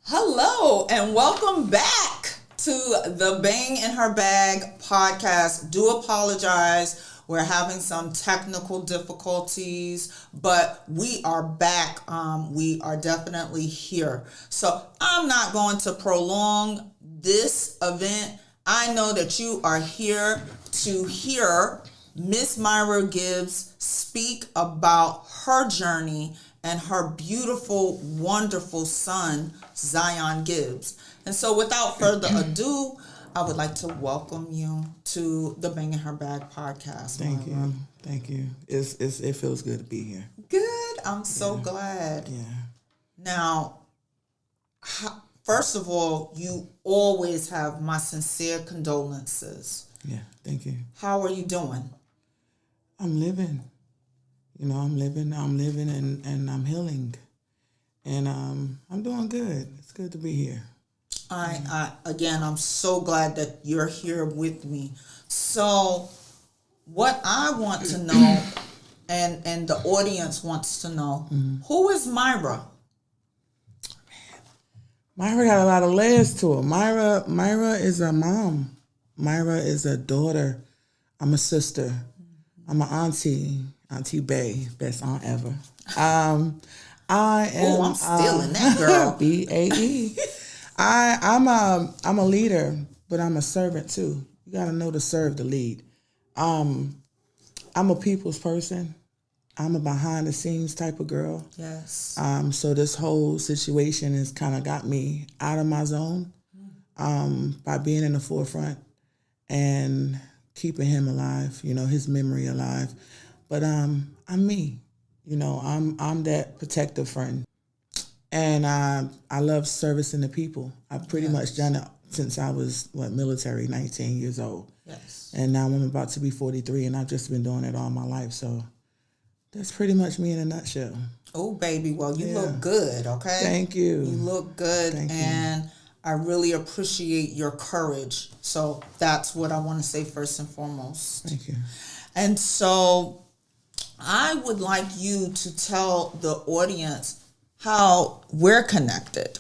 Hello and welcome back to the Bang in Her Bag podcast. Do apologize. We're having some technical difficulties, but we are back. We are definitely here. So I'm not going to prolong this event. I know that you are here to hear Miss Myra Gibbs speak about her journey and her beautiful, wonderful son, Zion Gibbs. And so without further ado, I would like to welcome you to the Bang in Her Bag podcast. Thank you. Thank you. It feels good to be here. Good. I'm so glad. Yeah. Now, first of all, you always have my sincere condolences. Yeah. Thank you. How are you doing? I'm living. I'm living and I'm healing. And I'm doing good. It's good to be here. I'm so glad that you're here with me. So what I want to know and the audience wants to know, who is Myra? Myra got a lot of layers to her. Myra is a mom. Myra is a daughter. I'm a sister. I'm an auntie. Auntie Bay, best aunt ever. I am. I'm stealing that girl. BAE. I'm a leader, but I'm a servant too. You gotta know to serve to lead. I'm a people's person. I'm a behind the scenes type of girl. Yes. So this whole situation has kind of got me out of my zone by being in the forefront and keeping him alive, his memory alive. But I'm me, I'm that protective friend. And I love servicing the people. I've pretty much done it since I was, military, 19 years old. Yes. And now I'm about to be 43, and I've just been doing it all my life. So that's pretty much me in a nutshell. Oh, baby. Well, you look good, okay? Thank you. You look good, and I really appreciate your courage. So that's what I want to say first and foremost. Thank you. And so I would like you to tell the audience how we're connected.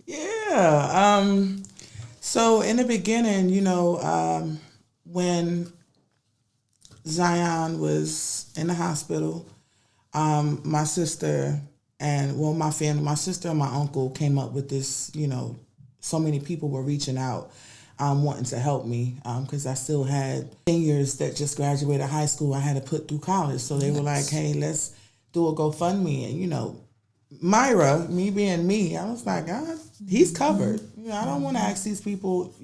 Yeah. So in the beginning, when Zion was in the hospital, my sister my family, my sister and my uncle came up with this, so many people were reaching out, wanting to help me, because I still had seniors that just graduated high school I had to put through college. So they were like, hey, let's do a GoFundMe. And, Myra, me being me, I was like, God, he's covered. I don't want to ask these people,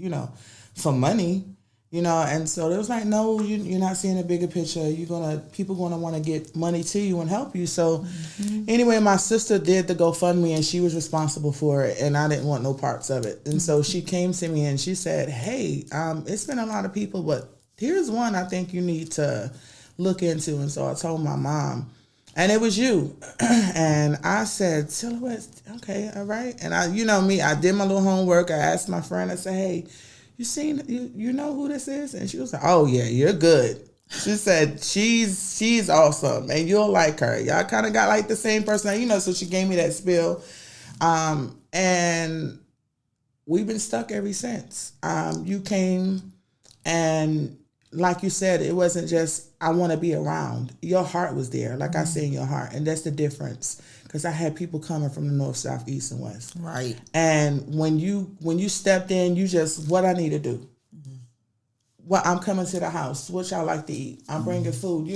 for money, and so they was like, no, you're not seeing a bigger picture. People gonna want to get money to you and help you. So anyway, my sister did the GoFundMe and she was responsible for it, and I didn't want no parts of it. And so she came to me and she said, hey, it's been a lot of people, but here's one I think you need to look into. And so I told my mom, and it was you. And I said, Silhouette, okay, all right. And I did my little homework. I asked my friend, I said, hey, you know who this is? And she was like, oh yeah, you're good. She said, she's awesome and you'll like her. Y'all kind of got like the same person, so she gave me that spiel. And we've been stuck ever since. You came, and like you said, it wasn't just, I want to be around. Your heart was there, like I said, in your heart. And that's the difference. Because I had people coming from the north, south, east, and west. Right. And when you stepped in, you just, what I need to do. Well, I'm coming to the house. What y'all like to eat? I'm bringing food,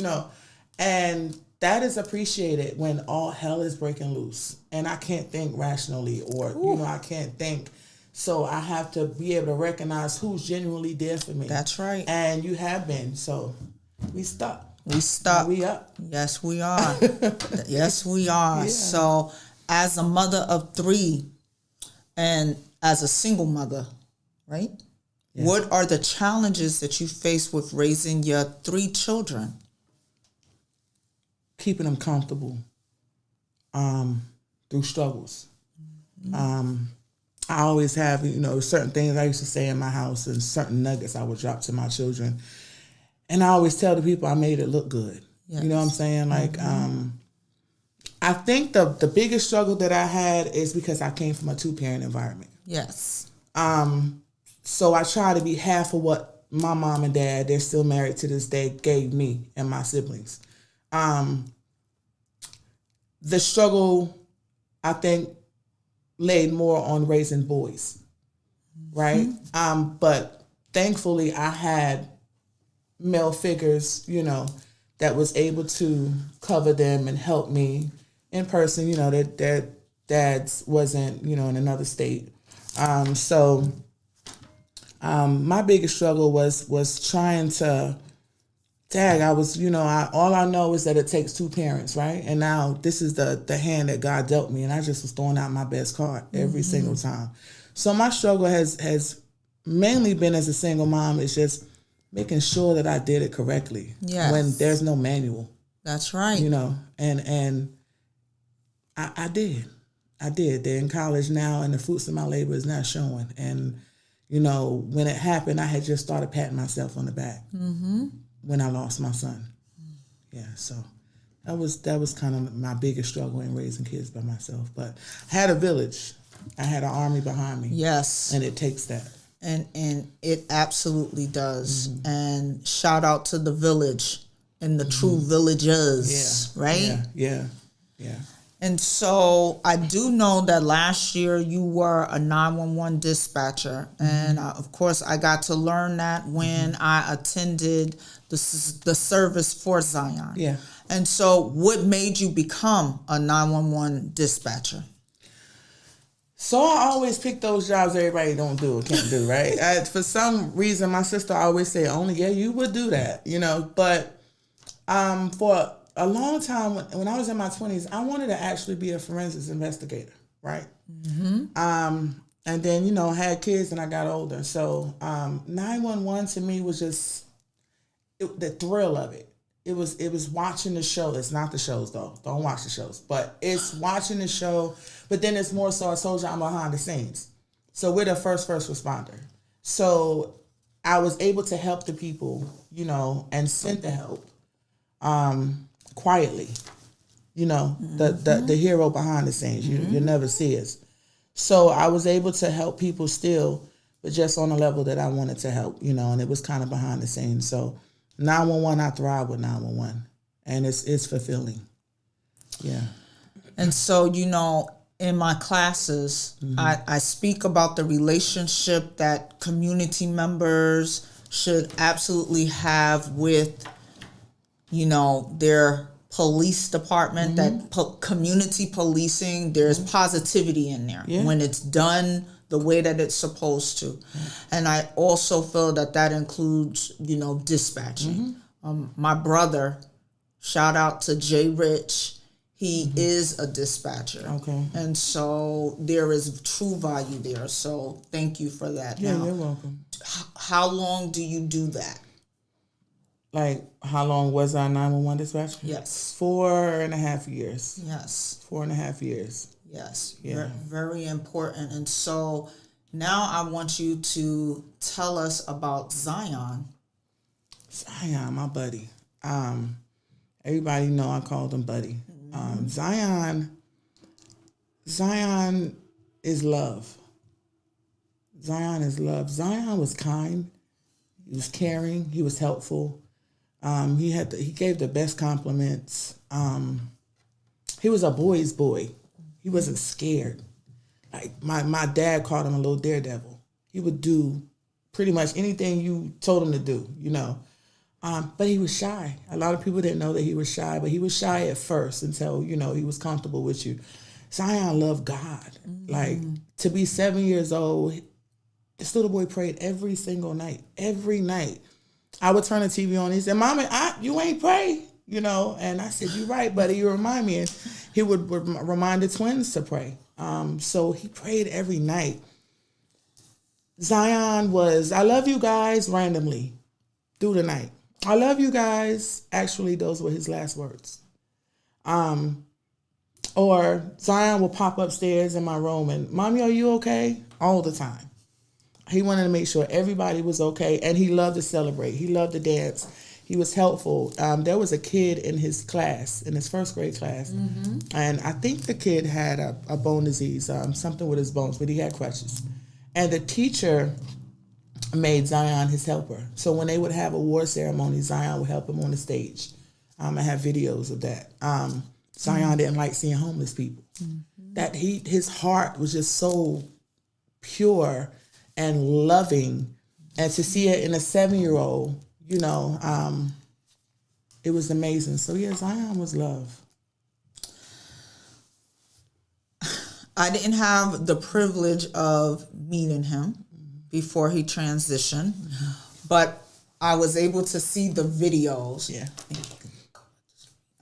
And that is appreciated when all hell is breaking loose. And I can't think rationally or, I can't think. So I have to be able to recognize who's genuinely there for me. That's right. And you have been. So we stuck. We stuck. We up. Yes, we are. Yes, we are. Yeah. So as a mother of 3 and as a single mother, right? Yeah. What are the challenges that you face with raising your 3 children? Keeping them comfortable through struggles. I always have, certain things I used to say in my house and certain nuggets I would drop to my children. And I always tell the people I made it look good. Yes. You know what I'm saying? Like, I think the biggest struggle that I had is because I came from a 2-parent environment. Yes. So I try to be half of what my mom and dad, they're still married to this day, gave me and my siblings. The struggle, I think, laid more on raising boys, right? But thankfully I had male figures, that was able to cover them and help me in person, their dads wasn't, in another state. So my biggest struggle was trying to, I was, all I know is that it takes 2 parents, right? And now this is the hand that God dealt me, and I just was throwing out my best card every single time. So my struggle has mainly been as a single mom, is just making sure that I did it correctly. Yes. When there's no manual. That's right. And I did. They're in college now, and the fruits of my labor is not showing. And, when it happened, I had just started patting myself on the back when I lost my son. Yeah, so that was kind of my biggest struggle in raising kids by myself. But I had a village. I had an army behind me. Yes. And it takes that. And it absolutely does. And shout out to the village and the true villagers, right? Yeah. And so I do know that last year you were a 911 dispatcher. And of course, I got to learn that when I attended the service for Zion. Yeah. And so what made you become a 911 dispatcher? So I always pick those jobs everybody don't do or can't do, right? For some reason, my sister always say, only, you would do that, But for a long time, when I was in my 20s, I wanted to actually be a forensics investigator, right? And then, had kids and I got older. So 911 to me was just the thrill of it. It was watching the show. It's not the shows though. Don't watch the shows. But it's watching the show. But then it's more so I told you I'm behind the scenes. So we're the first responder. So I was able to help the people, and send the help quietly. The hero behind the scenes. You never see us. So I was able to help people still, but just on a level that I wanted to help, and it was kind of behind the scenes. So 911, I thrive with 911, and it's fulfilling. Yeah. And so, in my classes, I speak about the relationship that community members should absolutely have with, their police department, that community policing, there's positivity in there when it's done the way that it's supposed to. And I also feel that includes, dispatching. My brother, shout out to Jay Rich, he is a dispatcher. Okay. And so there is true value there. So thank you for that. Yeah, you're welcome. How long do you do that? Like, how long was I 911 dispatcher? Yes. 4.5 years. Yes. 4.5 years. Yes. Yeah. Very important. And so now I want you to tell us about Zion. Zion, my buddy. Everybody know I called him buddy. Zion is love. Zion is love. Zion was kind. He was caring. He was helpful. He gave the best compliments. He was a boy's boy. He wasn't scared. Like my dad called him a little daredevil. He would do pretty much anything you told him to do, But he was shy. A lot of people didn't know that he was shy, but he was shy at first until, he was comfortable with you. Zion loved God. Like, to be 7 years old, this little boy prayed every single night. Every night. I would turn the TV on. He said, Mommy, you ain't pray, And I said, you're right, buddy. You remind me. And he would remind the twins to pray. So he prayed every night. Zion was, I love you guys, randomly through the night. I love you guys. Actually, those were his last words. Or Zion will pop upstairs in my room and, Mommy, are you okay? All the time. He wanted to make sure everybody was okay, and he loved to celebrate. He loved to dance. He was helpful. There was a kid in his class, in his first grade class, and I think the kid had a bone disease, something with his bones, but he had crutches. And the teacher made Zion his helper. So when they would have award ceremony, Zion would help him on the stage. I have videos of that. Zion didn't like seeing homeless people. That his heart was just so pure and loving, and to see it in a 7-year-old, you know, it was amazing. So yeah, Zion was love. I didn't have the privilege of meeting him before he transitioned, but I was able to see the videos. Yeah.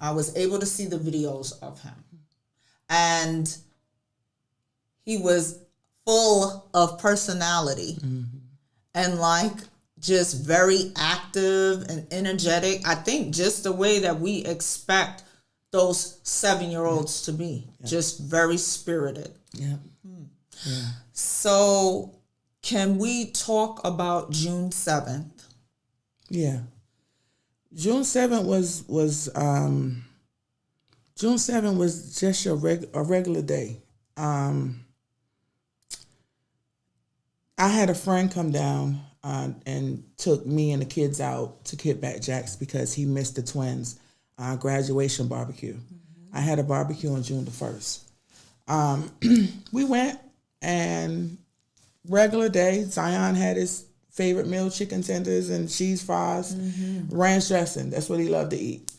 I was able to see the videos of him. And he was full of personality and like just very active and energetic. I think just the way that we expect those 7-year-olds to be, just very spirited. Yeah. Yeah. So can we talk about June 7th? Yeah. June 7th was June 7th was just a regular day. I had a friend come down and took me and the kids out to Kickback Jack's because he missed the twins' graduation barbecue. I had a barbecue on June the 1st. We went, and regular day, Zion had his favorite meal, chicken tenders and cheese fries, ranch dressing. That's what he loved to eat.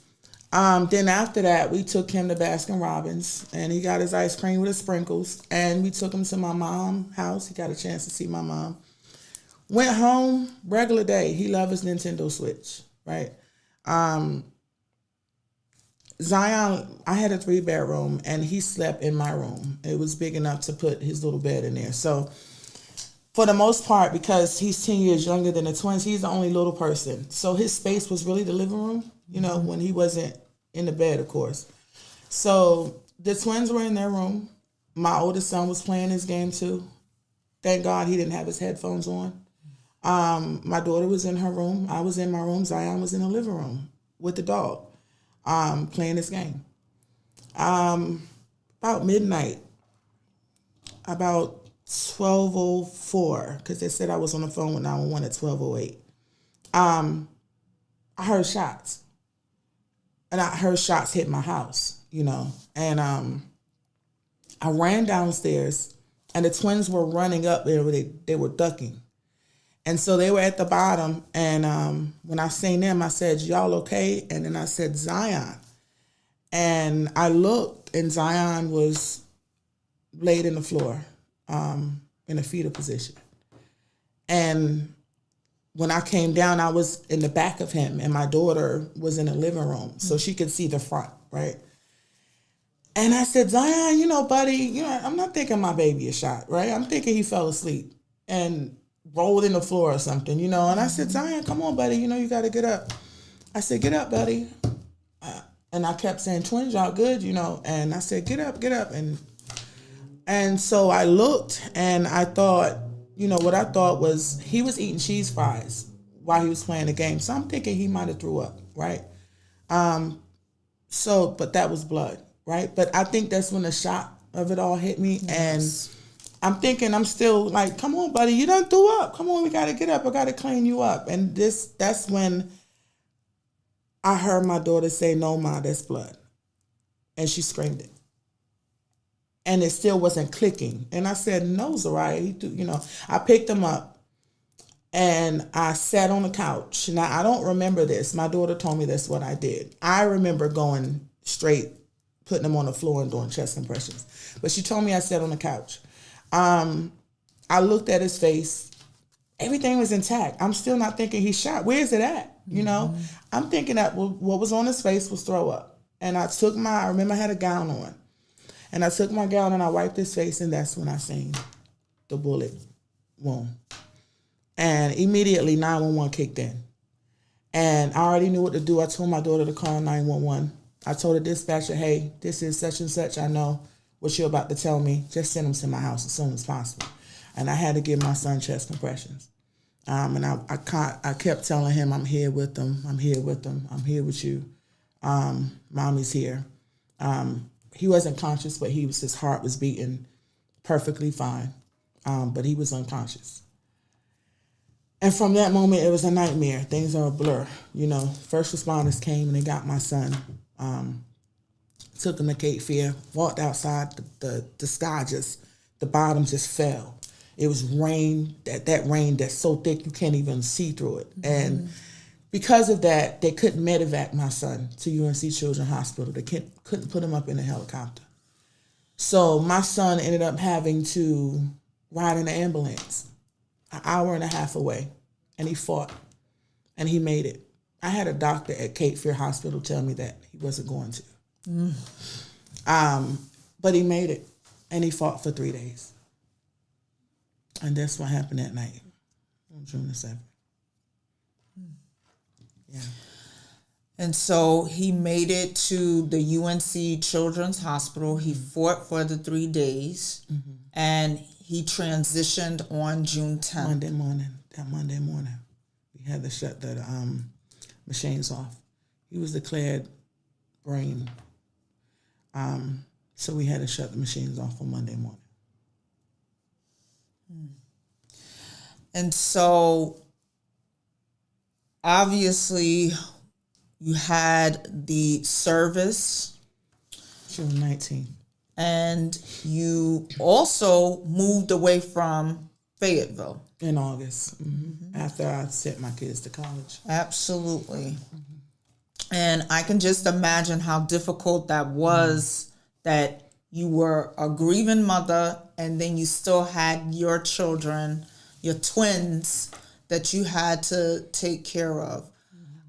Then after that, we took him to Baskin Robbins, and he got his ice cream with his sprinkles, and we took him to my mom's house. He got a chance to see my mom. Went home, regular day. He loved his Nintendo Switch, right? Zion, I had a 3-bedroom, and he slept in my room. It was big enough to put his little bed in there. So for the most part, because he's 10 years younger than the twins, he's the only little person. So his space was really the living room, you know, when he wasn't in the bed, of course. So the twins were in their room. My oldest son was playing his game too. Thank God he didn't have his headphones on. My daughter was in her room. I was in my room. Zion was in the living room with the dog, playing his game. About midnight, about 12:04, because they said I was on the phone with 911 at 12:08. I heard shots. And I heard shots hit my house, you know. And I ran downstairs, and the twins were running up there. They were ducking. And so they were at the bottom, and when I seen them, I said, y'all okay? And then I said, Zion. And I looked, and Zion was laid in the floor in a fetal position. And when I came down, I was in the back of him, and my daughter was in the living room, so she could see the front, right? And I said, Zion, you know, buddy, you know, I'm not thinking my baby is shot, right? I'm thinking he fell asleep and rolled in the floor or something, you know? And I said, Zion, come on, buddy, you know, you got to get up. I said, get up, buddy. And I kept saying, twins, y'all good, you know? And I said, get up. And so I looked, and I thought, you know, what I thought was he was eating cheese fries while he was playing the game. So I'm thinking he might have threw up, right? But that was blood, right? But I think that's when the shock of it all hit me. Yes. And I'm thinking, I'm still like, come on, buddy, you done threw up. Come on, we got to get up. I got to clean you up. And that's when I heard my daughter say, no, Ma, that's blood. And she screamed it. And it still wasn't clicking. And I said, no, Zariah, you know. I picked him up, and I sat on the couch. Now, I don't remember this. My daughter told me that's what I did. I remember going straight, putting him on the floor and doing chest compressions. But she told me I sat on the couch. I looked at his face. Everything was intact. I'm still not thinking he's shot. Where is it at? You know? I'm thinking that what was on his face was throw up. And I remember I had a gown on. And I took my gown and I wiped his face, and that's when I seen the bullet wound. And immediately 911 kicked in. And I already knew what to do. I told my daughter to call 911. I told the dispatcher, hey, this is such and such. I know what you're about to tell me. Just send him to my house as soon as possible. And I had to give my son chest compressions. And I kept telling him, I'm here with them. I'm here with them. I'm here with you. Mommy's here. He wasn't conscious, but his heart was beating perfectly fine. But he was unconscious. And from that moment, it was a nightmare. Things are a blur. First responders came and they got my son. Took him to Cape Fear, walked outside, the sky the bottom just fell. It was rain, that rain that's so thick you can't even see through it. Mm-hmm. And because of that, they couldn't medevac my son to UNC Children's Hospital. They couldn't put him up in a helicopter. So my son ended up having to ride in an ambulance an hour and a half away, and he fought, and he made it. I had a doctor at Cape Fear Hospital tell me that he wasn't going to. But he made it, and he fought for 3 days. And that's what happened that night on June the 7th. Yeah. And so he made it to the UNC Children's Hospital. He fought for the 3 days, and he transitioned on June 10th. Monday morning, we had to shut the machines off. He was declared brain. So we had to shut the machines off on Monday morning. And so, obviously, you had the service. June 19th. And you also moved away from Fayetteville. In August, after I sent my kids to college. Absolutely. And I can just imagine how difficult that was, that you were a grieving mother and then you still had your children, your twins, that you had to take care of.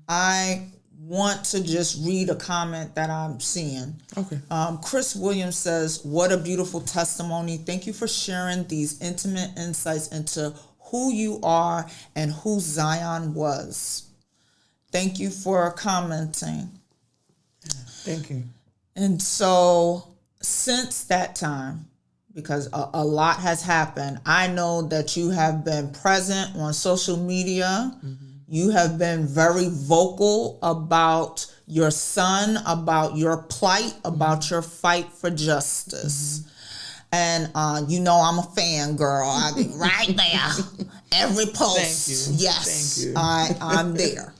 I want to just read a comment that I'm seeing. Okay. Chris Williams says, "What a beautiful testimony. Thank you for sharing these intimate insights into who you are and who Zion was." Thank you for commenting. Thank you. And so since that time, because a lot has happened, I know that you have been present on social media. You have been very vocal about your son, about your plight, about your fight for justice. And I'm a fan, girl. I'll be right there. Every post. Thank you. Yes. Thank you. I'm there.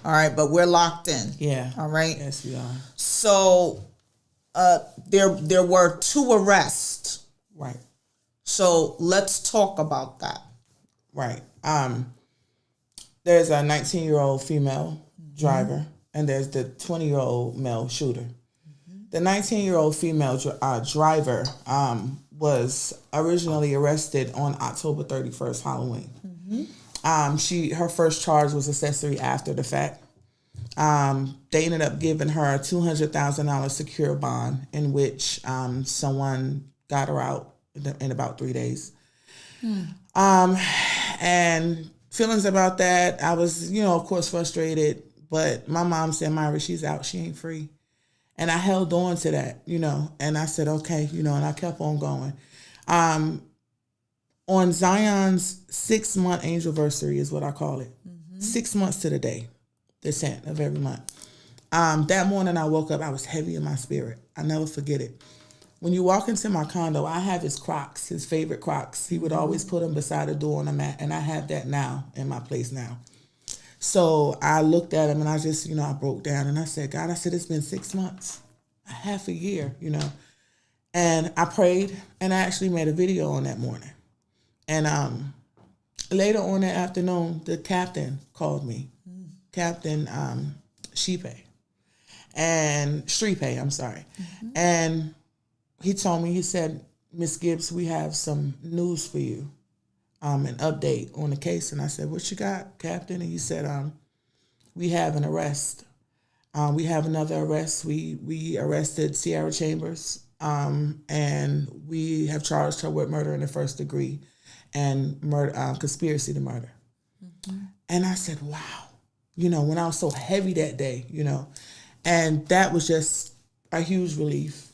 All right, but we're locked in. Yeah. All right. Yes, we are. So there were 2 arrests. Right. So let's talk about that. Right. There's a 19-year-old female driver, and there's the 20-year-old male shooter. The 19-year-old female driver was originally arrested on October 31st, Halloween. Her first charge was accessory after the fact. They ended up giving her a $200,000 secure bond, in which someone got her out in about 3 days. And feelings about that, I was, of course, frustrated. But my mom said, "Myra, she's out. She ain't free." And I held on to that, and I said, okay, and I kept on going. On Zion's 6-month anniversary is what I call it. 6 months to the day, the 10th of every month. That morning I woke up, I was heavy in my spirit. I never forget it. When you walk into my condo, I have his Crocs, his favorite Crocs. He would always put them beside the door on the mat, and I have that now in my place now. So I looked at him and I just, I broke down and I said, "God," I said, "it's been 6 months, half a year, And I prayed, and I actually made a video on that morning. And later on that afternoon, the captain called me, Captain Streepe, I'm sorry. And he told me, he said, "Miss Gibbs, we have some news for you, an update on the case." And I said, "What you got, Captain?" And he said, "We have an arrest. We have another arrest. We arrested Sierra Chambers, and we have charged her with murder in the first degree and murder, conspiracy to murder." And I said, wow, when I was so heavy that day, and that was just a huge relief.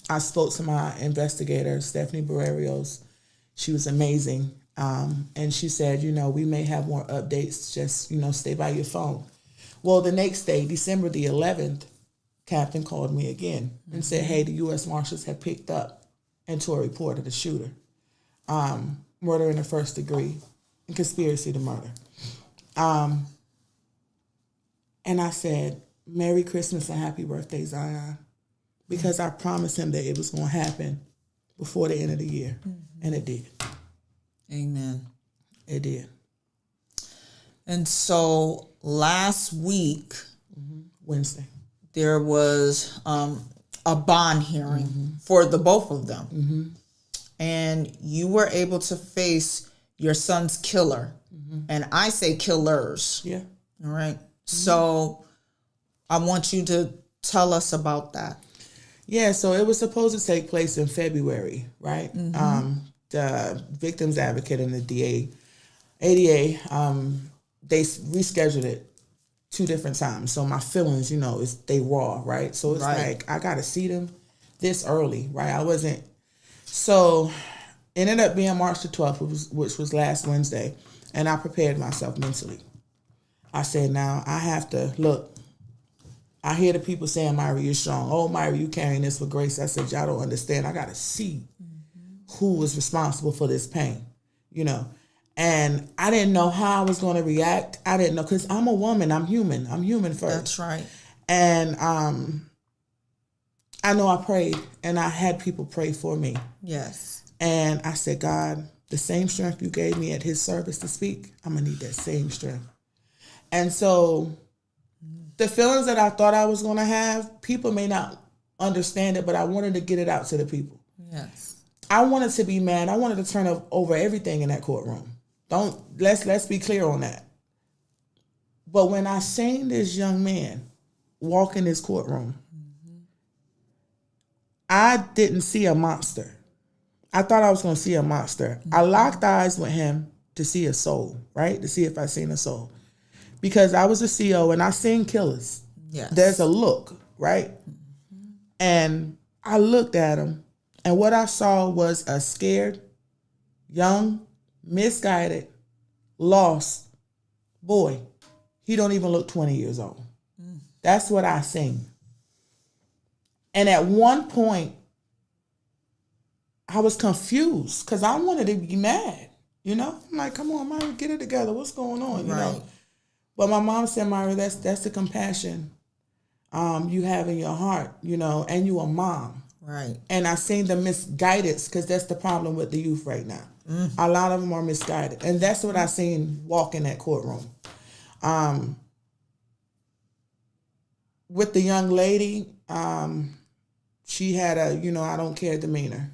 I spoke to my investigator, Stephanie Barrerios. She was amazing. And she said, we may have more updates. Just, stay by your phone. Well, the next day, December the 11th, Captain called me again and said, hey, the U.S. Marshals had picked up into a report of the shooter. Murder in the first degree and conspiracy to murder. And I said, Merry Christmas and happy birthday, Zion. Because I promised him that it was going to happen before the end of the year. And it did. Amen. It did. And so last week, Wednesday, there was a bond hearing for the both of them. And you were able to face your son's killer. And I say killers. Yeah. All right. So I want you to tell us about that. Yeah, so it was supposed to take place in February, right? The victim's advocate and the ADA, they rescheduled it 2 different times. So my feelings, they raw, right? So it's like, I got to see them this early, right? So it ended up being March the 12th, which was last Wednesday. And I prepared myself mentally. I said, now I have to, look, I hear the people saying, Myra, you're strong. Oh, Myra, you carrying this for grace. I said, y'all don't understand. I got to see who was responsible for this pain, And I didn't know how I was going to react. I didn't know, because I'm a woman. I'm human. I'm human first. That's right. And I know I prayed, and I had people pray for me. Yes. And I said, God, the same strength you gave me at his service to speak, I'm going to need that same strength. And so the feelings that I thought I was going to have, people may not understand it, but I wanted to get it out to the people. Yes. I wanted to be mad. I wanted to turn over everything in that courtroom. Let's be clear on that. But when I seen this young man walk in this courtroom, I didn't see a monster. I thought I was going to see a monster. I locked eyes with him to see a soul, right? To see if I seen a soul. Because I was a CO and I seen killers. Yes. There's a look, right? And I looked at him, and what I saw was a scared, young, misguided, lost boy. He don't even look 20 years old. That's what I seen. And at one point, I was confused because I wanted to be mad. I'm like, come on, Myra, get it together. What's going on? Right. But my mom said, Myra, that's the compassion you have in your heart, and you a mom. Right. And I seen the misguidance, because that's the problem with the youth right now. A lot of them are misguided. And that's what I seen walk in that courtroom. With the young lady, she had a, I don't care demeanor,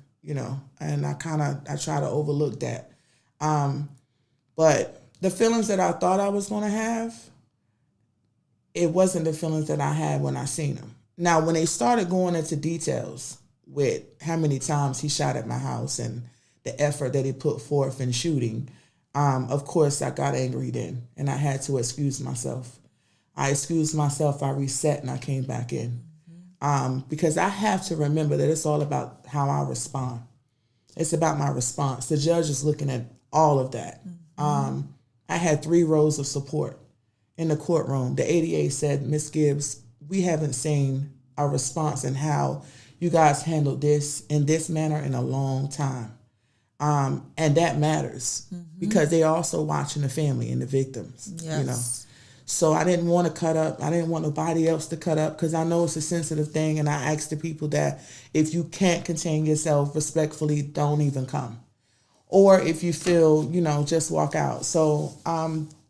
and I try to overlook that. But the feelings that I thought I was going to have, it wasn't the feelings that I had when I seen him. Now, when they started going into details with how many times he shot at my house and the effort that he put forth in shooting, of course, I got angry then, and I had to excuse myself. I excused myself, I reset, and I came back in. Because I have to remember that it's all about how I respond. It's about my response. The judge is looking at all of that. I had 3 rows of support in the courtroom. The ADA said, Ms. Gibbs, we haven't seen a response in how you guys handled this in this manner in a long time. And that matters because they're also watching the family and the victims, Yes. So I didn't want to cut up. I didn't want nobody else to cut up because I know it's a sensitive thing. And I asked the people that if you can't contain yourself respectfully, don't even come. Or if you feel, just walk out. So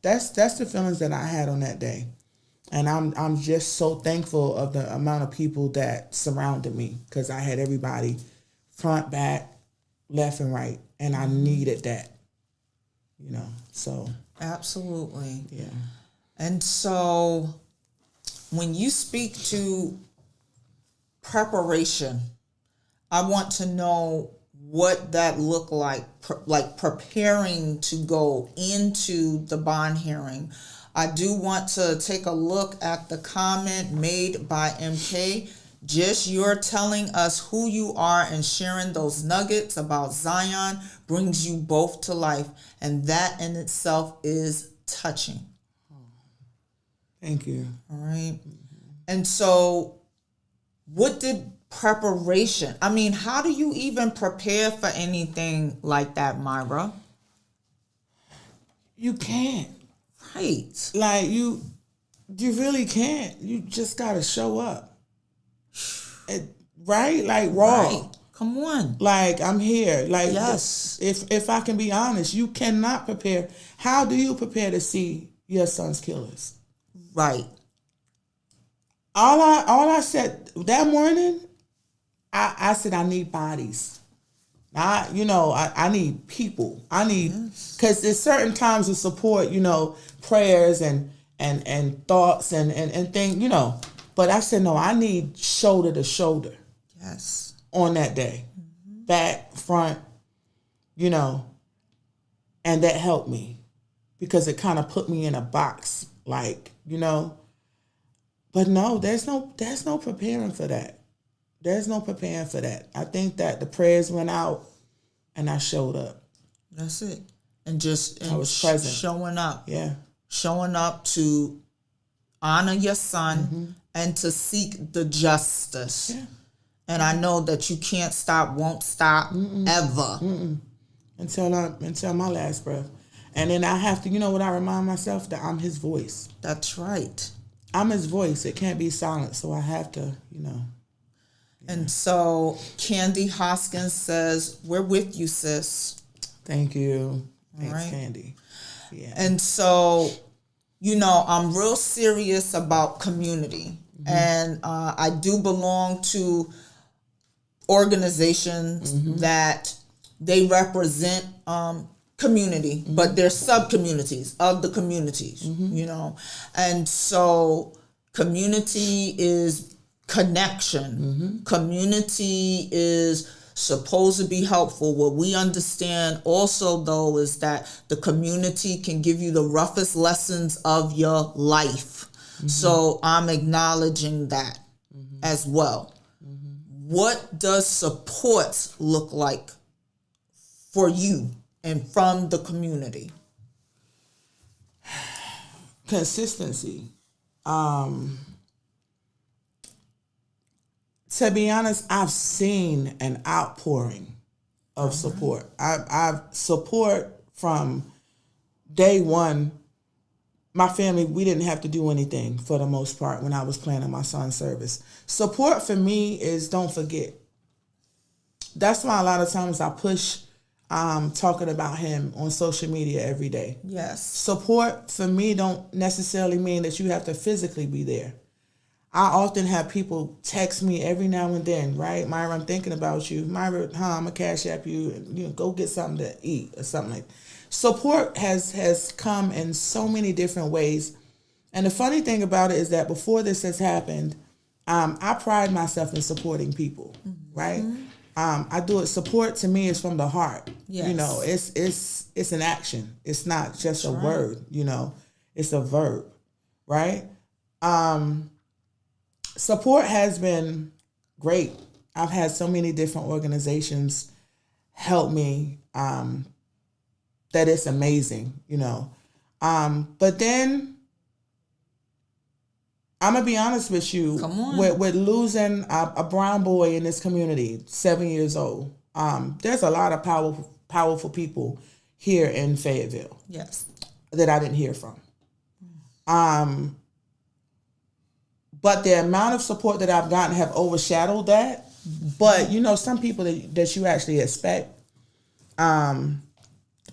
that's the feelings that I had on that day. And I'm just so thankful of the amount of people that surrounded me because I had everybody front, back, left, and right. And I needed that, so. Absolutely. Yeah. And so when you speak to preparation, I want to know what that looked like preparing to go into the bond hearing. I do want to take a look at the comment made by MK. Just your telling us who you are and sharing those nuggets about Zion brings you both to life. And that in itself is touching. Thank you. All right. And so what did preparation, I mean, how do you even prepare for anything like that, Myra? You can't. Right. Like, you really can't. You just got to show up. Right? Like, raw. Right. Come on. Like, I'm here. Like, yes. If I can be honest, you cannot prepare. How do you prepare to see your son's killers? Right. All I said that morning, I said I need bodies. I need people. I need, because there's certain times of support, prayers and thoughts and things, But I said, no, I need shoulder to shoulder. Yes. On that day. Mm-hmm. Back, front, and that helped me because it kind of put me in a box, like, But no, there's no preparing for that. There's no preparing for that. I think that the prayers went out and I showed up. That's it. And I was present. Showing up. Yeah. Showing up to honor your son and to seek the justice. Yeah. And I know that you can't stop, won't stop, ever. Until my last breath. And then I have to, what I remind myself? That I'm his voice. That's right. I'm his voice. It can't be silent. So I have to, And so Candy Hoskins says, we're with you, sis. Thank you. Thanks, right. Candy. Yeah. And so, I'm real serious about community. Mm-hmm. And I do belong to organizations that they represent community, but they're sub-communities of the communities, And so community is connection. Community is supposed to be helpful. What we understand also, though, is that the community can give you the roughest lessons of your life. So I'm acknowledging that as well. What does support look like for you and from the community? Consistency. To be honest, I've seen an outpouring of support. I've support from day one. My family, we didn't have to do anything for the most part when I was planning my son's service. Support for me is don't forget. That's why a lot of times I push talking about him on social media every day. Yes. Support for me don't necessarily mean that you have to physically be there. I often have people text me every now and then, right? Myra, I'm thinking about you. Myra, I'm going to cash app you and go get something to eat or something like that. Support has come in so many different ways. And the funny thing about it is that before this has happened, I pride myself in supporting people, right? I do it. Support to me is from the heart. Yes. It's an action. It's not just a word, it's a verb, right? Support has been great. I've had so many different organizations help me, that it's amazing, But then I'm gonna be honest with you. Come on. With losing a brown boy in this community, 7 years old. There's a lot of powerful people here in Fayetteville. Yes. That I didn't hear from. But the amount of support that I've gotten have overshadowed that. But some people that you actually expect.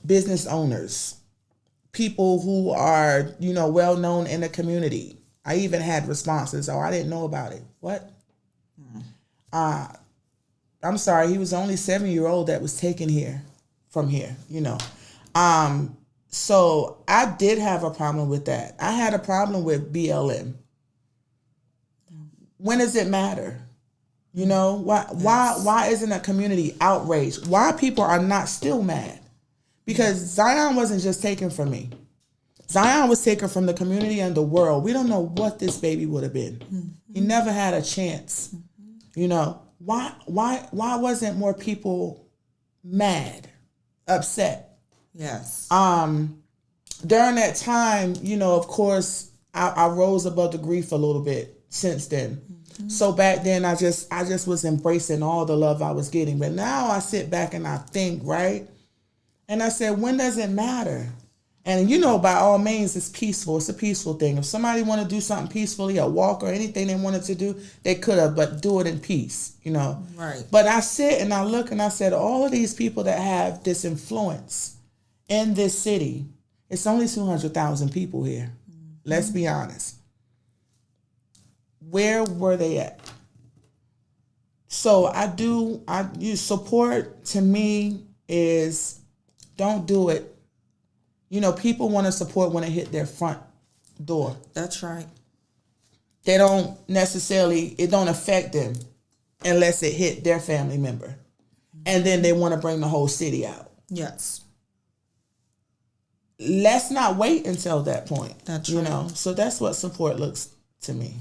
Business owners, people who are, well known in the community. I even had responses, I didn't know about it. What? I'm sorry, he was only 7-year-old that was taken from here. So I did have a problem with that. I had a problem with BLM. When does it matter? Why isn't a community outraged? Why people are not still mad? Because Zion wasn't just taken from me. Zion was taken from the community and the world. We don't know what this baby would have been. He never had a chance Why wasn't more people mad, upset? Yes. During that time, of course, I rose above the grief a little bit since then. Mm-hmm. So back then I just was embracing all the love I was getting. But now I sit back and I think, right? And I said, when does it matter? And by all means, it's peaceful. It's a peaceful thing. If somebody want to do something peacefully, a walk or anything they wanted to do, they could have, but do it in peace, Right. But I sit and I look and I said, all of these people that have this influence in this city, it's only 200,000 people here. Mm-hmm. Let's be honest. Where were they at? So support to me is don't do it. People want to support when it hit their front door. That's right. They don't necessarily, it don't affect them unless it hit their family member. And then they want to bring the whole city out. Yes. Let's not wait until that point. That's right. So that's what support looks to me.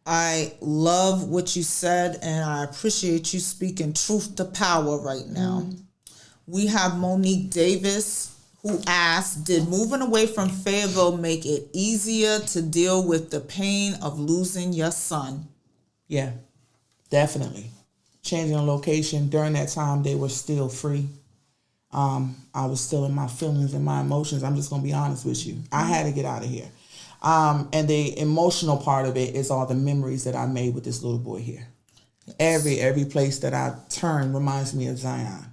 I love what you said, and I appreciate you speaking truth to power right now. Mm-hmm. We have Monique Davis, who asked, did moving away from Fayetteville make it easier to deal with the pain of losing your son? Yeah, definitely. Changing location. During that time, they were still free. I was still in my feelings and my emotions. I'm just going to be honest with you. I had to get out of here. And the emotional part of it is all the memories that I made with this little boy here. Yes. Every place that I turn reminds me of Zion.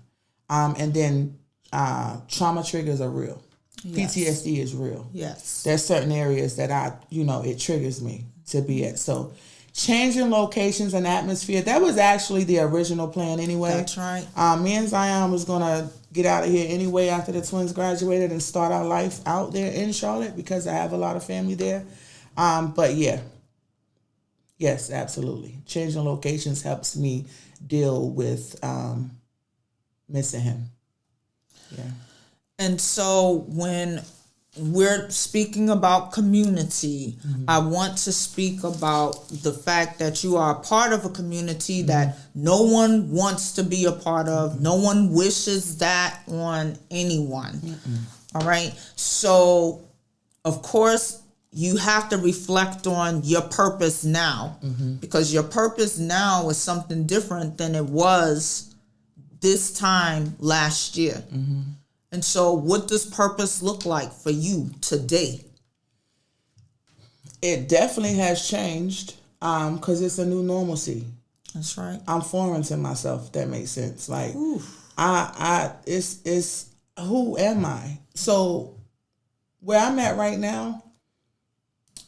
And then trauma triggers are real. Yes. PTSD is real. Yes. There's certain areas that it triggers me to be at. So changing locations and atmosphere, that was actually the original plan anyway. That's right. Me and Zion was going to get out of here anyway after the twins graduated and start our life out there in Charlotte because I have a lot of family there. But yeah. Yes, absolutely. Changing locations helps me deal with missing him. Yeah. And so when we're speaking about community, mm-hmm. I want to speak about the fact that you are a part of a community mm-hmm. that no one wants to be a part of. Mm-hmm. No one wishes that on anyone. Mm-hmm. All right. So, of course, you have to reflect on your purpose now mm-hmm. because your purpose now is something different than it was this time last year. Mm-hmm. And so what does purpose look like for you today? It definitely has changed because it's a new normalcy. That's right. I'm foreign to myself, if that makes sense. Like, it's who am I? So where I'm at right now,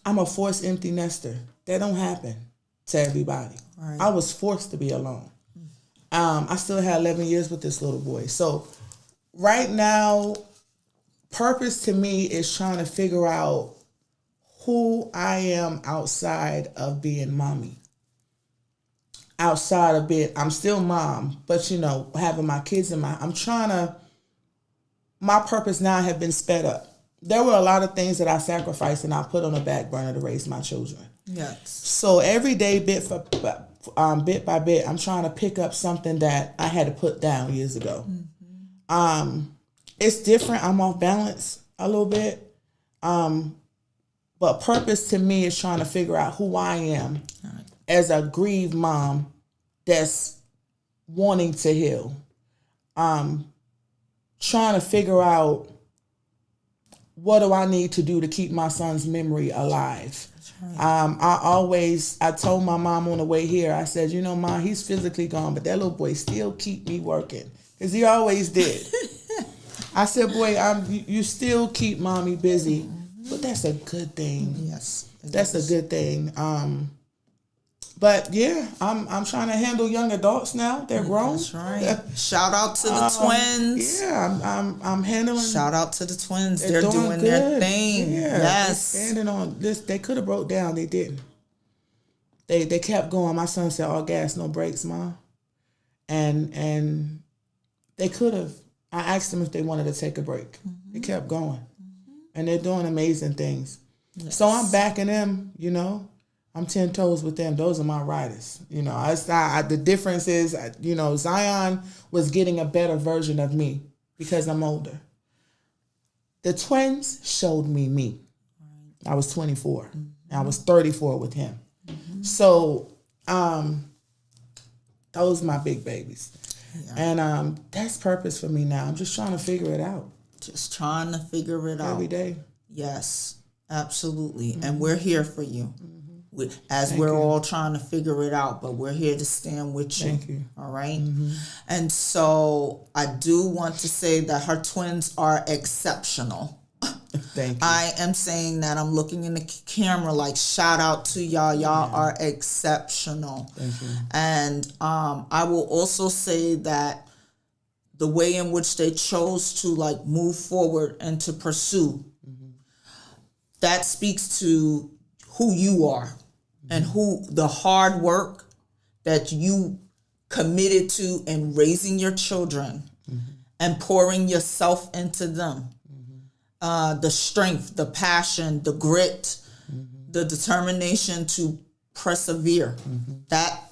I'm a forced empty nester. That don't happen to everybody. Right. I was forced to be alone. I still had 11 years with this little boy. So right now, purpose to me is trying to figure out who I am outside of being mommy. Outside of being, I'm still mom, but having my kids in my purpose now have been sped up. There were a lot of things that I sacrificed and I put on the back burner to raise my children. Yes. So every day, bit by bit, I'm trying to pick up something that I had to put down years ago. Mm-hmm. It's different. I'm off balance a little bit. But purpose to me is trying to figure out who I am as a grieved mom that's wanting to heal. Trying to figure out what do I need to do to keep my son's memory alive. I told my mom on the way here, I said, Mom, he's physically gone, but that little boy still keep me working. Because he always did. I said, boy, you still keep mommy busy. But that's a good thing. Yes. That's a good thing. But yeah, I'm trying to handle young adults now. They're grown. That's right. Shout out to the twins. Yeah, I'm handling. Shout out to the twins. They're doing their thing. Yeah, yes. Standing on this. They could have broke down. They didn't. They kept going. My son said, "All gas, no brakes, Mom." And they could have. I asked them if they wanted to take a break. Mm-hmm. They kept going. Mm-hmm. And they're doing amazing things. Yes. So I'm backing them, I'm 10 toes with them. Those are my riders. The difference is, Zion was getting a better version of me because I'm older. The twins showed me. I was 24. Mm-hmm. I was 34 with him. Mm-hmm. So, those my big babies. Yeah. And that's purpose for me now. I'm just trying to figure it out. Just trying to figure it out. Every day. Yes, absolutely. Mm-hmm. And we're here for you. Mm-hmm. We're all trying to figure it out, but we're here to stand with you. Thank you. All right? Mm-hmm. And so I do want to say that her twins are exceptional. Thank you. I am saying that. I'm looking in the camera like, shout out to y'all. Y'all are exceptional. Thank you. And I will also say that the way in which they chose to like move forward and to pursue, that speaks to who you are and who the hard work that you committed to in raising your children and pouring yourself into them. The strength, the passion, the grit, the determination to persevere. That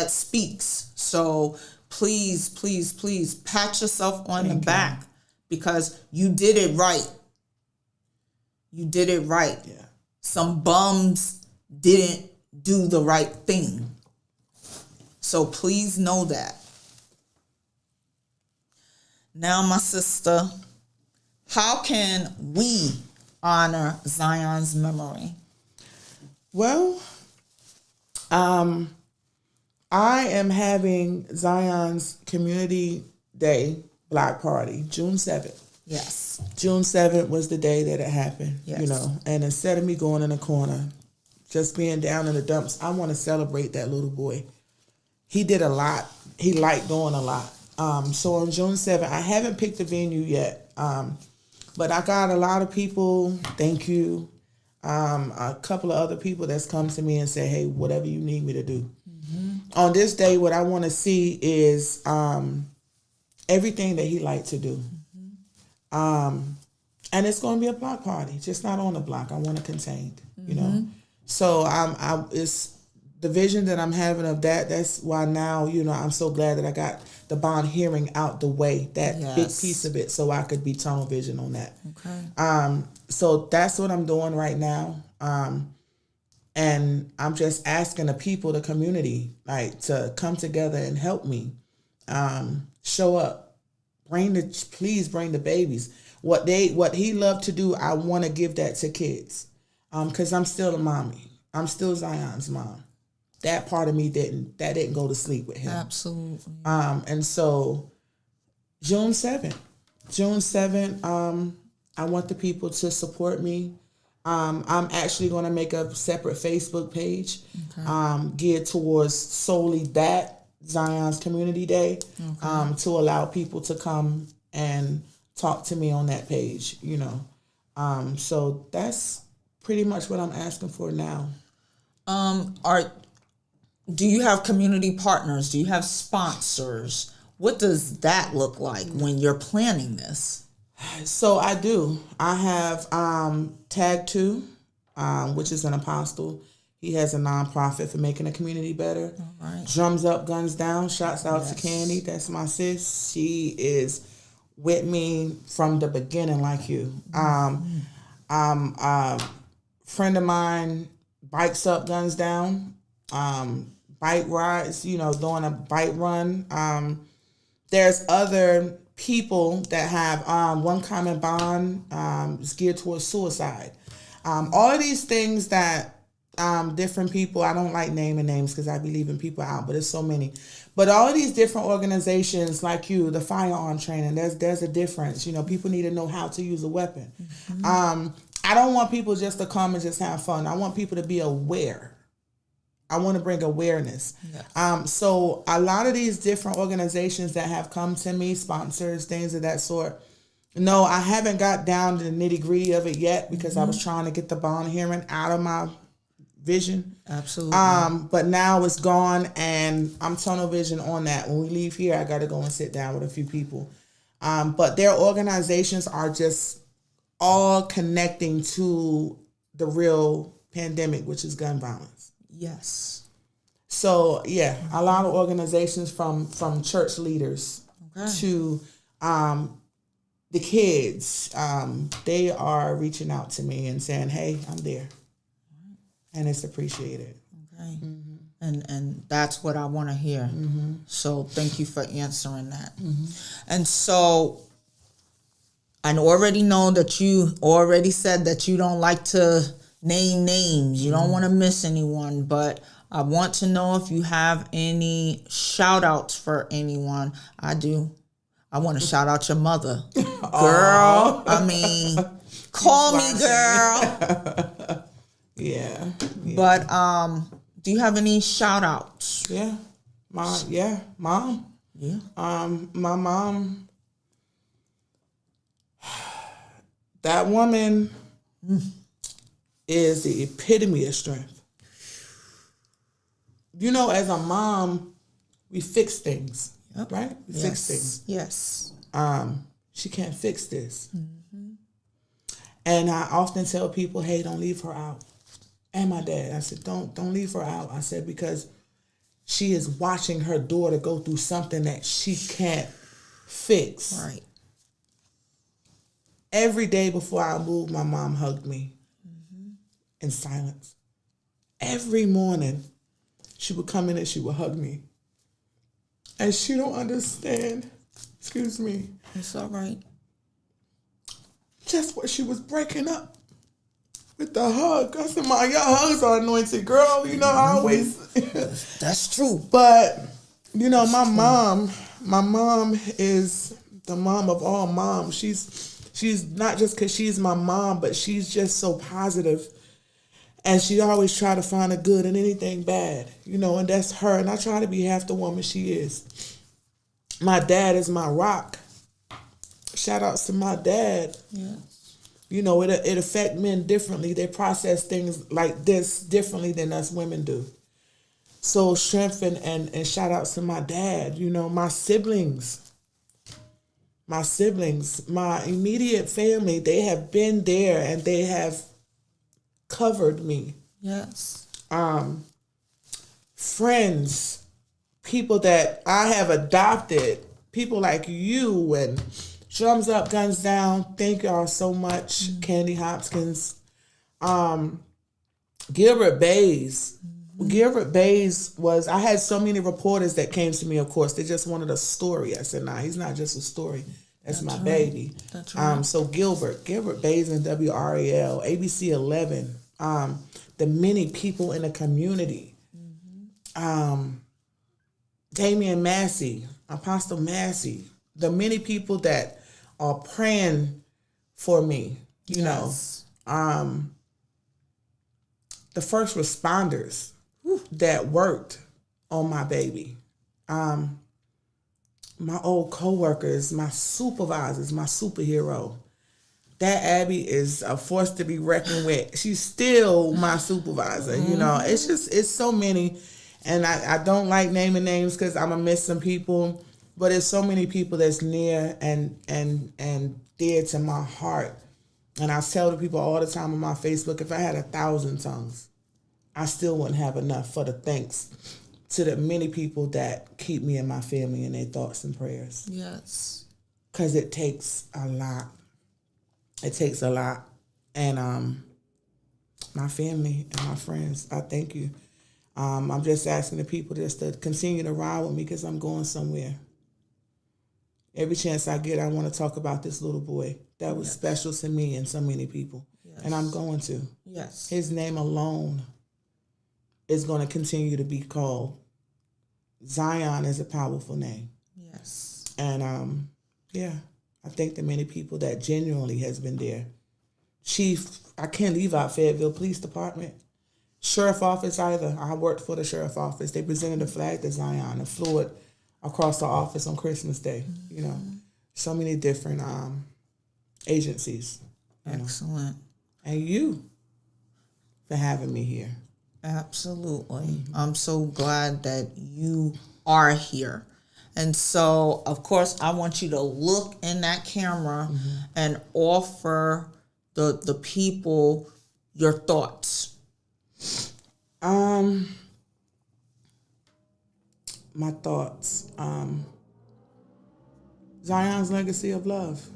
speaks. So please, please, please pat yourself on the back because you did it right. You did it right. Yeah. Some bums didn't do the right thing. So please know that. Now, my sister, how can we honor Zion's memory? Well, I am having Zion's Community Day Block Party, June 7th. Yes. June 7th was the day that it happened, yes. And instead of me going in the corner, just being down in the dumps, I want to celebrate that little boy. He did a lot. He liked doing a lot. So on June 7th, I haven't picked the venue yet, but I got a lot of people, thank you, a couple of other people that's come to me and say, hey, whatever you need me to do. On this day, what I want to see is everything that he liked to do. And it's going to be a block party, just not on the block. I want it contained, So it's the vision that I'm having of that. That's why now, I'm so glad that I got the bond hearing out the way, that big piece of it, so I could be tunnel vision on that. Okay. So that's what I'm doing right now. And I'm just asking the people, the community, like, to come together and help me, show up. Please bring the babies. What he loved to do, I want to give that to kids. Because I'm still a mommy. I'm still Zion's mom. That part of me didn't go to sleep with him. Absolutely. And so June 7th, I want the people to support me. I'm actually going to make a separate Facebook page, geared towards solely that, Zion's Community Day, to allow people to come and talk to me on that page, So that's pretty much what I'm asking for now. Do you have community partners? Do you have sponsors? What does that look like when you're planning this? So I do. I have Tag 2, which is an apostle. He has a nonprofit for making the community better. All right. Drums Up, Guns Down. Shouts out to Candy. That's my sis. She is with me from the beginning, like you. Friend of mine, Bikes Up, Guns Down. Bike rides, doing a bike run. There's other people that have one common bond, is geared towards suicide. All of these things that different people, I don't like naming names because I be leaving people out, but it's so many. But all of these different organizations, like you, the firearm training, there's a difference. People need to know how to use a weapon. I don't want people just to come and just have fun. I want people to be aware. I want to bring awareness. Yes. So a lot of these different organizations that have come to me, sponsors, things of that sort. No, I haven't got down to the nitty gritty of it yet because I was trying to get the bond hearing out of my vision. Absolutely. But now it's gone and I'm tunnel vision on that. When we leave here, I got to go and sit down with a few people. But their organizations are just all connecting to the real pandemic, which is gun violence. Yes. So yeah, a lot of organizations from church leaders to the kids, they are reaching out to me and saying, "Hey, I'm there," and it's appreciated. Okay, and that's what I want to hear. So thank you for answering that. And so I already know that you already said that you don't like to name names. You don't want to miss anyone, but I want to know if you have any shout outs for anyone. I do. I want to shout out your mother. Girl, I mean, call me girl. Yeah. But do you have any shout outs? Yeah. Mom. Yeah. My mom, that woman is the epitome of strength. You know, as a mom, we fix things, right? We fix things. Yes. She can't fix this. And I often tell people, hey, don't leave her out. And my dad, I said, don't leave her out. I said, because she is watching her daughter go through something that she can't fix. Right. Every day before I moved, my mom hugged me in silence. Every morning, she would come in and she would hug me. And she don't understand, excuse me. It's all right. Just what she was breaking up with the hug. I said, your hugs are anointed, girl. You know, I always. That's true. But, you know, my mom is the mom of all moms. She's not just because she's my mom, but she's just so positive. And she always try to find a good in anything bad, you know, and that's her. And I try to be half the woman she is. My dad is my rock. Shout outs to my dad. Yes. You know, it affects men differently. They process things like this differently than us women do. So strength and shout outs to my dad. You know, my siblings, my immediate family, they have been there and they have covered me. Yes. Friends, people that I have adopted, people like you and Drums Up, Guns Down. Thank y'all so much. Candy Hopkins. Gilbert Bays. Gilbert Bays was, I had so many reporters that came to me, of course. They just wanted a story. I said, nah, he's not just a story. That's my right. Baby. That's right. So Gilbert Bays and WRAL, ABC 11, the many people in the community. Damian Massey, Apostle Massey, the many people that are praying for me, you yes. know. The first responders that worked on my baby. My old co-workers, my supervisors, my superhero. That Abby is a force to be reckoned with. She's still my supervisor, you know. It's so many. And I don't like naming names because I'm going to miss some people. But it's so many people that's near and dear to my heart. And I tell the people all the time on my Facebook, if I had 1,000 tongues, I still wouldn't have enough for the thanks to the many people that keep me and my family in their thoughts and prayers. Yes. Because it takes a lot. It takes a lot. And my family and my friends, I thank you. I'm just asking the people just to continue to ride with me because I'm going somewhere. Every chance I get, I want to talk about this little boy that was special to me and so many people. Yes. And I'm going to. Yes. His name alone is going to continue to be called. Zion is a powerful name. Yes. And I thank the many people that genuinely has been there. Chief, I can't leave out Fayetteville Police Department. Sheriff office either. I worked for the sheriff office. They presented the flag to Zion and flew it across the office on Christmas Day. You know, so many different agencies. Excellent. Know. And you for having me here. Absolutely. I'm so glad that you are here. And so, of course, I want you to look in that camera and offer the people your thoughts. My thoughts. Zion's legacy of love.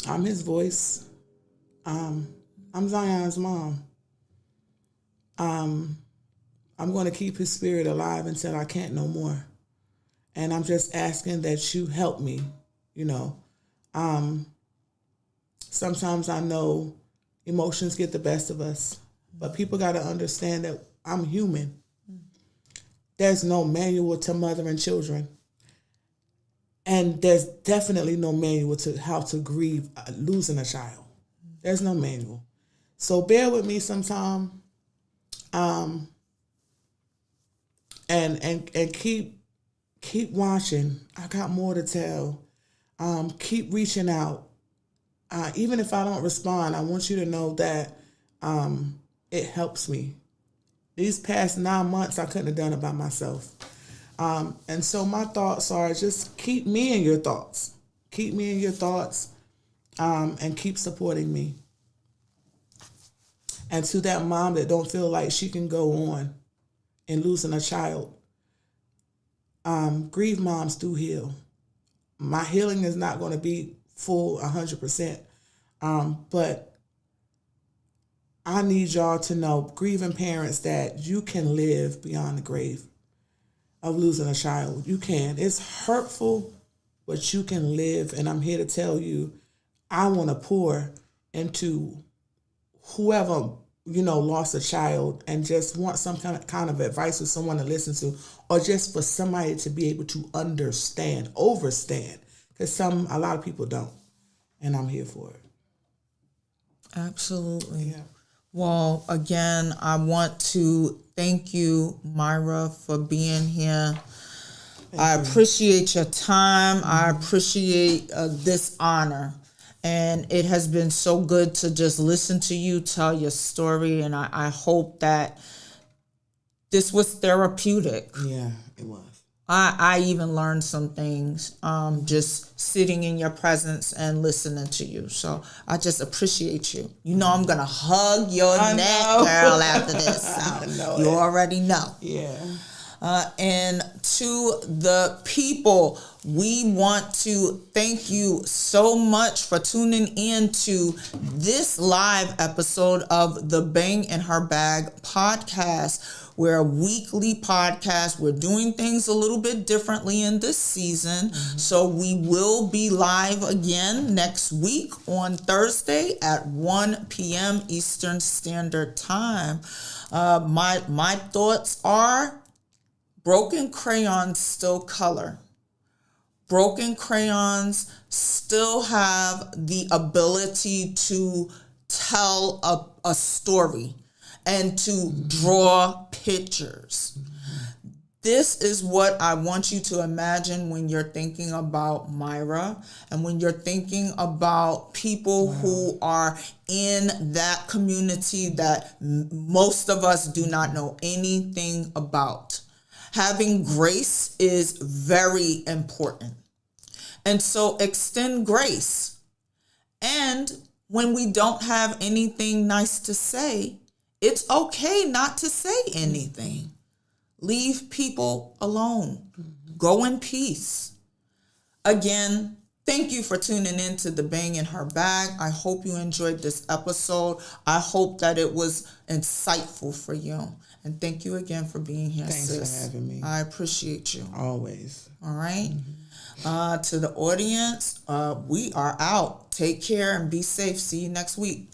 I'm his voice. I'm Zion's mom. I'm going to keep his spirit alive until I can't no more. And I'm just asking that you help me, you know. Sometimes I know emotions get the best of us, but people got to understand that I'm human. There's no manual to mothering children. And there's definitely no manual to how to grieve losing a child. There's no manual. So bear with me sometime. And keep watching. I got more to tell. Keep reaching out. Even if I don't respond, I want you to know that it helps me. These past 9 months, I couldn't have done it by myself. And so my thoughts are just keep me in your thoughts. Keep me in your thoughts and keep supporting me. And to that mom that don't feel like she can go on in losing a child, grieve moms do heal. My healing is not going to be full 100%, but I need y'all to know, grieving parents, that you can live beyond the grave of losing a child. You can. It's hurtful, but you can live. And I'm here to tell you, I want to pour into whoever, lost a child and just want some kind of advice or someone to listen to, or just for somebody to be able to overstand. Because a lot of people don't. And I'm here for it. Absolutely. Yeah. Well, again, I want to thank you, Myra, for being here. I appreciate your time. Mm-hmm. I appreciate this honor. And it has been so good to just listen to you tell your story. And I hope that this was therapeutic. Yeah, it was. I even learned some things just sitting in your presence and listening to you. So I just appreciate you. You know I'm going to hug your neck, girl, after this. So you already know. Yeah. And to the people, we want to thank you so much for tuning in to this live episode of the Bang in Her Bag podcast. We're a weekly podcast. We're doing things a little bit differently in this season. Mm-hmm. So we will be live again next week on Thursday at 1 p.m. Eastern Standard Time. My thoughts are, broken crayons still color. Broken crayons still have the ability to tell a story and to draw pictures. This is what I want you to imagine when you're thinking about Myra and when you're thinking about people who are in that community that most of us do not know anything about. Having grace is very important. And so extend grace. And when we don't have anything nice to say, it's okay not to say anything. Leave people alone. Go in peace. Again, thank you for tuning in to The Bang in Her Bag. I hope you enjoyed this episode. I hope that it was insightful for you. And thank you again for being here, Thanks sis. for having me. I appreciate you. Always. All right. To the audience, we are out. Take care and be safe. See you next week.